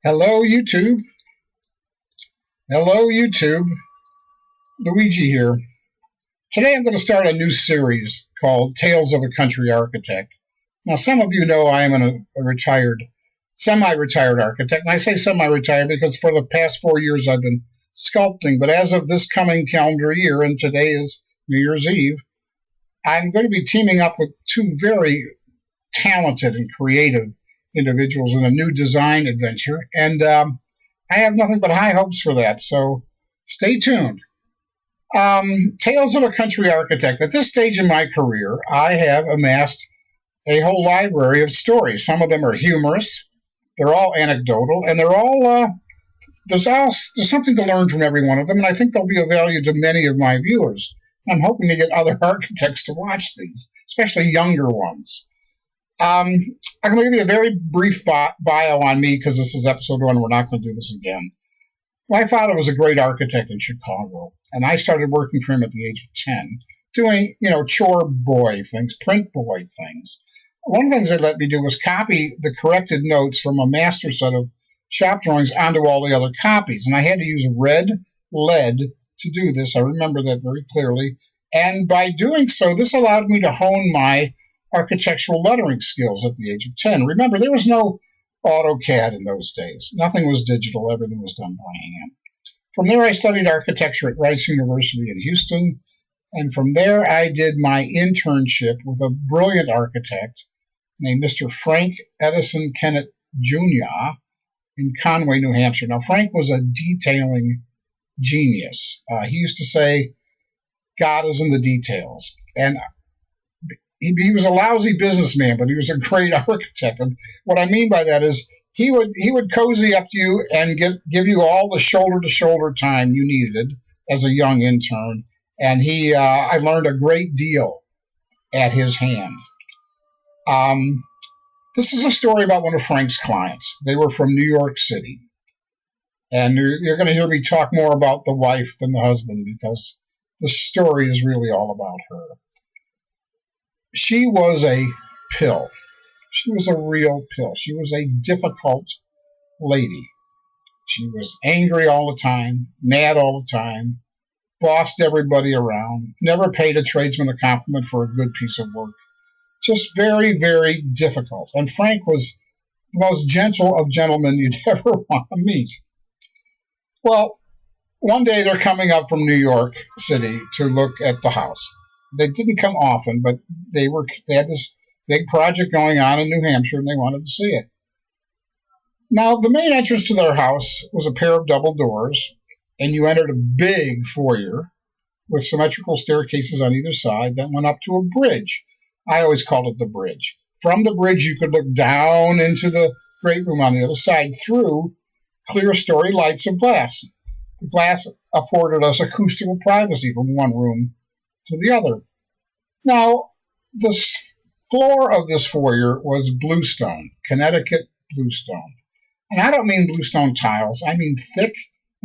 Hello, YouTube. Hello, YouTube. Luigi here. Today I'm going to start a new series called Tales of a Country Architect. Now, some of you know I am a retired, semi-retired architect. And I say semi-retired because for the past 4 years I've been sculpting. But as of this coming calendar year, and today is New Year's Eve, I'm going to be teaming up with two very talented and creative individuals in a new design adventure. And I have nothing but high hopes for that, so stay tuned. Tales of a Country Architect. At this stage in my career, I have amassed a whole library of stories. Some of them are humorous, they're all anecdotal, and they're all there's something to learn from every one of them, and I think they'll be of value to many of my viewers. I'm hoping to get other architects to watch these, especially younger ones. I'm going to give you a very brief bio on me because this is episode 1. We're not going to do this again. My father was a great architect in Chicago, and I started working for him at the age of 10, doing, chore boy things, print boy things. One of the things they let me do was copy the corrected notes from a master set of shop drawings onto all the other copies, and I had to use red lead to do this. I remember that very clearly, and by doing so, this allowed me to hone my architectural lettering skills at the age of 10. Remember, there was no AutoCAD in those days. Nothing was digital. Everything was done by hand. From there, I studied architecture at Rice University in Houston, and from there, I did my internship with a brilliant architect named Mr. Frank Edison Kennett Jr. in Conway, New Hampshire. Now, Frank was a detailing genius. He used to say, God is in the details. And he was a lousy businessman, but he was a great architect. And what I mean by that is he would cozy up to you and give you all the shoulder-to-shoulder time you needed as a young intern. And I learned a great deal at his hand. This is a story about one of Frank's clients. They were from New York City. And you're going to hear me talk more about the wife than the husband because the story is really all about her. She was a pill. She was a real pill. She was a difficult lady. She was angry all the time, mad all the time, bossed everybody around, never paid a tradesman a compliment for a good piece of work. Just very, very difficult. And Frank was the most gentle of gentlemen you'd ever want to meet. Well, one day they're coming up from New York City to look at the house. They didn't come often, but they had this big project going on in New Hampshire, and they wanted to see it. Now, the main entrance to their house was a pair of double doors, and you entered a big foyer with symmetrical staircases on either side that went up to a bridge. I always called it the bridge. From the bridge, you could look down into the great room on the other side through clear-story lights of glass. The glass afforded us acoustical privacy from one room to the other. Now, the floor of this foyer was bluestone, Connecticut bluestone. And I don't mean bluestone tiles. I mean thick,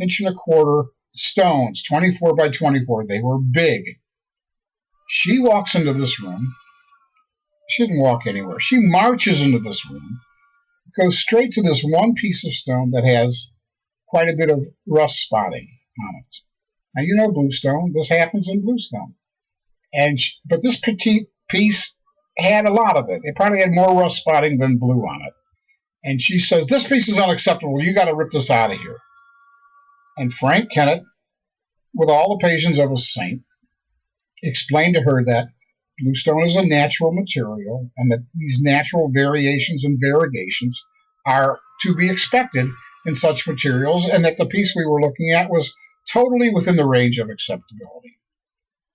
1.25 inch stones, 24 by 24. They were big. She walks into this room. She didn't walk anywhere. She marches into this room, goes straight to this one piece of stone that has quite a bit of rust spotting on it. Now, you know bluestone. This happens in bluestone. But this petite piece had a lot of it. It probably had more rust spotting than blue on it. And she says, this piece is unacceptable. You got to rip this out of here. And Frank Kennett, with all the patience of a saint, explained to her that bluestone is a natural material and that these natural variations and variegations are to be expected in such materials, and that the piece we were looking at was totally within the range of acceptability.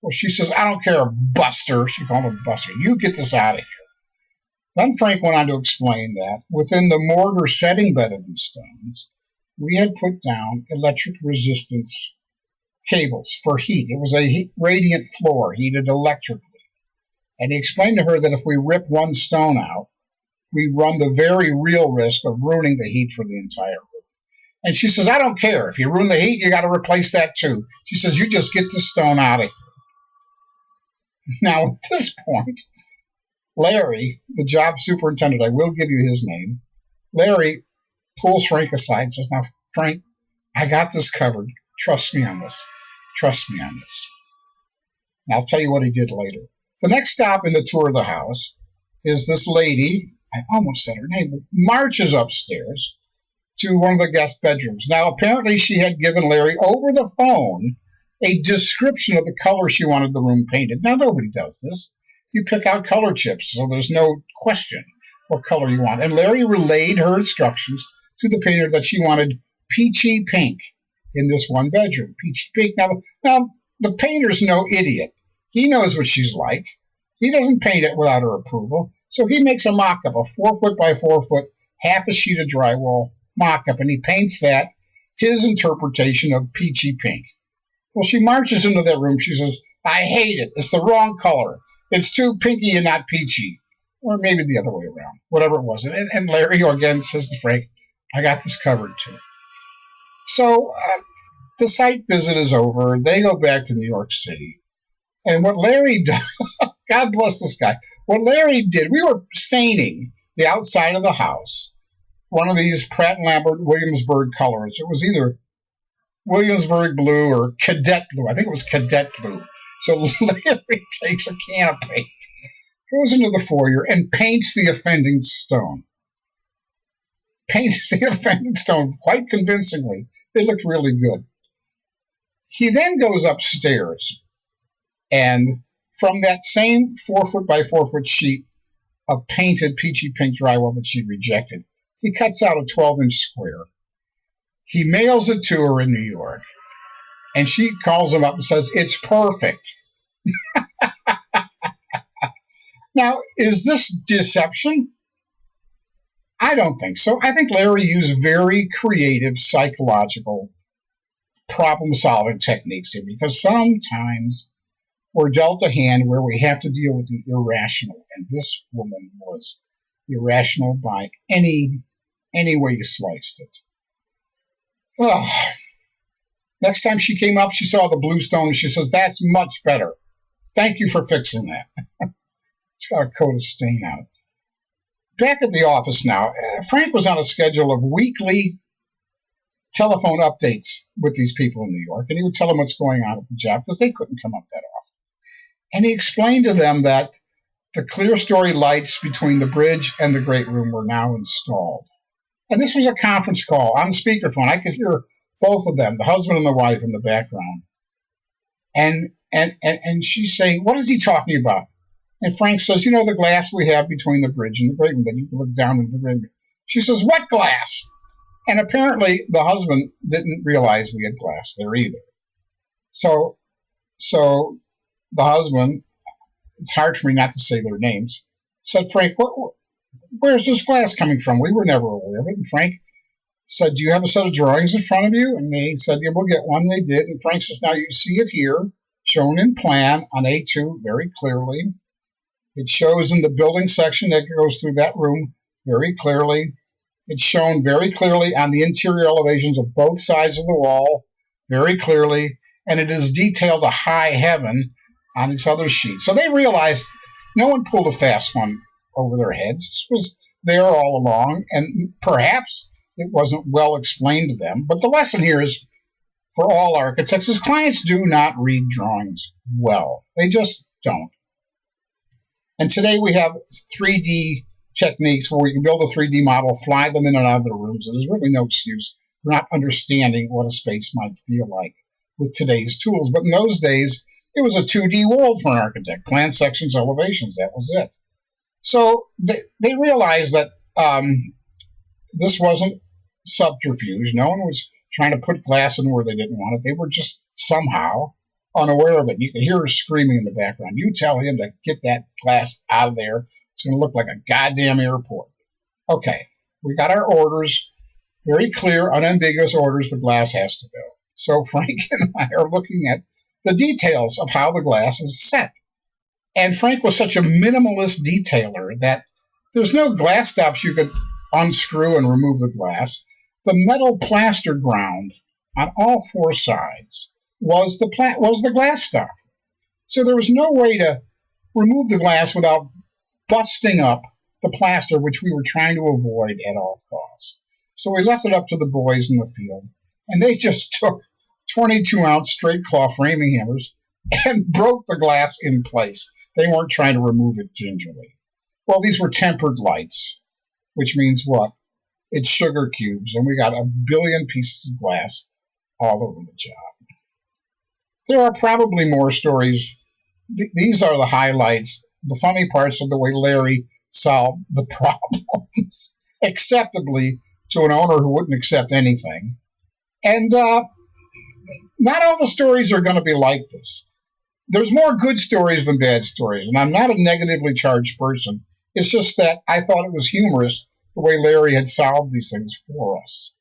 Well, she says, I don't care, Buster. She called him Buster. You get this out of here. Then Frank went on to explain that within the mortar setting bed of these stones, we had put down electric resistance cables for heat. It was a radiant floor, heated electrically. And he explained to her that if we rip one stone out, we run the very real risk of ruining the heat for the entire room. And she says, I don't care. If you ruin the heat, you got to replace that too. She says, you just get the stone out of here. Now, at this point, Larry, the job superintendent, I will give you his name, Larry pulls Frank aside and says, now, Frank, I got this covered. Trust me on this. Trust me on this. And I'll tell you what he did later. The next stop in the tour of the house is this lady, I almost said her name, marches upstairs to one of the guest bedrooms. Now, apparently she had given Larry over the phone a description of the color she wanted the room painted. Now, nobody does this. You pick out color chips, so there's no question what color you want. And Larry relayed her instructions to the painter that she wanted peachy pink in this one bedroom. Peachy pink. Now the painter's no idiot. He knows what she's like. He doesn't paint it without her approval. So he makes a mock-up, a 4 foot by 4 foot, half a sheet of drywall mock-up, and he paints that his interpretation of peachy pink. Well, she marches into that room. She says, I hate it. It's the wrong color. It's too pinky and not peachy. Or maybe the other way around, whatever it was. And Larry again says to Frank, I got this covered too. So the site visit is over. They go back to New York City. And what Larry did, God bless this guy, what Larry did, we were staining the outside of the house, one of these Pratt & Lambert Williamsburg colors. It was either Williamsburg blue or cadet blue. I think it was cadet blue. So Larry takes a can of paint, goes into the foyer, and paints the offending stone. Paints the offending stone quite convincingly. It looked really good. He then goes upstairs, and from that same 4 foot by 4 foot sheet of painted peachy pink drywall that she rejected, he cuts out a 12-inch square. He mails it to her in New York, and she calls him up and says, it's perfect. Now, is this deception? I don't think so. I think Larry used very creative psychological problem-solving techniques here, because sometimes we're dealt a hand where we have to deal with the irrational, and this woman was irrational by any way you sliced it. Oh. Next time she came up, she saw the blue stone, and she says, that's much better. Thank you for fixing that. It's got a coat of stain on it. Back at the office now, Frank was on a schedule of weekly telephone updates with these people in New York, and he would tell them what's going on at the job because they couldn't come up that often. And he explained to them that the clear story lights between the bridge and the great room were now installed. And this was a conference call on speakerphone. I could hear both of them, the husband and the wife, in the background. And she's saying, what is he talking about? And Frank says, you know, the glass we have between the bridge and the great room, that you can look down into the great room. She says, what glass? And apparently the husband didn't realize we had glass there either. So the husband, it's hard for me not to say their names, said, Frank, where's this glass coming from? We were never aware of it. And Frank said, do you have a set of drawings in front of you? And they said, yeah, we'll get one. They did. And Frank says, now you see it here, shown in plan on A2 very clearly. It shows in the building section that goes through that room very clearly. It's shown very clearly on the interior elevations of both sides of the wall, very clearly. And it is detailed to high heaven on this other sheet. So they realized no one pulled a fast one over their heads. This was there all along, and perhaps it wasn't well explained to them. But the lesson here is, for all architects, is clients do not read drawings well. They just don't. And today we have 3D techniques where we can build a 3D model, fly them in and out of the rooms, and there's really no excuse for not understanding what a space might feel like with today's tools. But in those days, it was a 2D world for an architect. Plan sections, elevations, that was it. So they realized that this wasn't subterfuge. No one was trying to put glass in where they didn't want it. They were just somehow unaware of it. You could hear her screaming in the background. You tell him to get that glass out of there. It's going to look like a goddamn airport. Okay, we got our orders. Very clear, unambiguous orders. The glass has to go. So Frank and I are looking at the details of how the glass is set. And Frank was such a minimalist detailer that there's no glass stops you could unscrew and remove the glass. The metal plaster ground on all four sides was the glass stop. So there was no way to remove the glass without busting up the plaster, which we were trying to avoid at all costs. So we left it up to the boys in the field, and they just took 22-ounce straight claw framing hammers and broke the glass in place. They weren't trying to remove it gingerly. Well, these were tempered lights, which means what? It's sugar cubes, and we got a billion pieces of glass all over the job. There are probably more stories. These are the highlights. The funny parts of the way Larry solved the problems acceptably to an owner who wouldn't accept anything. And not all the stories are going to be like this. There's more good stories than bad stories, and I'm not a negatively charged person. It's just that I thought it was humorous the way Larry had solved these things for us.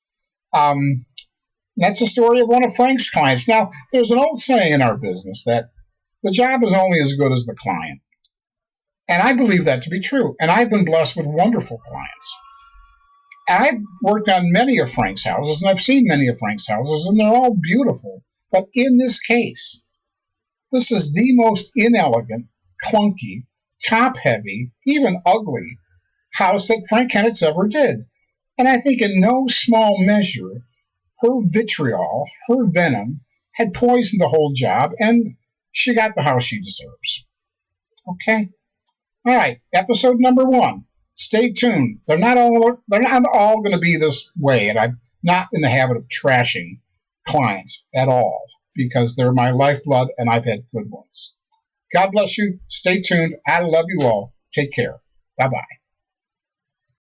That's the story of one of Frank's clients. Now, there's an old saying in our business that the job is only as good as the client. And I believe that to be true. And I've been blessed with wonderful clients. I've worked on many of Frank's houses, and I've seen many of Frank's houses, and they're all beautiful. But in this case, this is the most inelegant, clunky, top-heavy, even ugly house that Frank Kennetts ever did. And I think in no small measure, her vitriol, her venom, had poisoned the whole job, and she got the house she deserves. Okay? All right, episode number 1. Stay tuned. They're not all going to be this way, and I'm not in the habit of trashing clients at all because they're my lifeblood, and I've had good ones. God bless you. Stay tuned. I love you all. Take care. Bye-bye.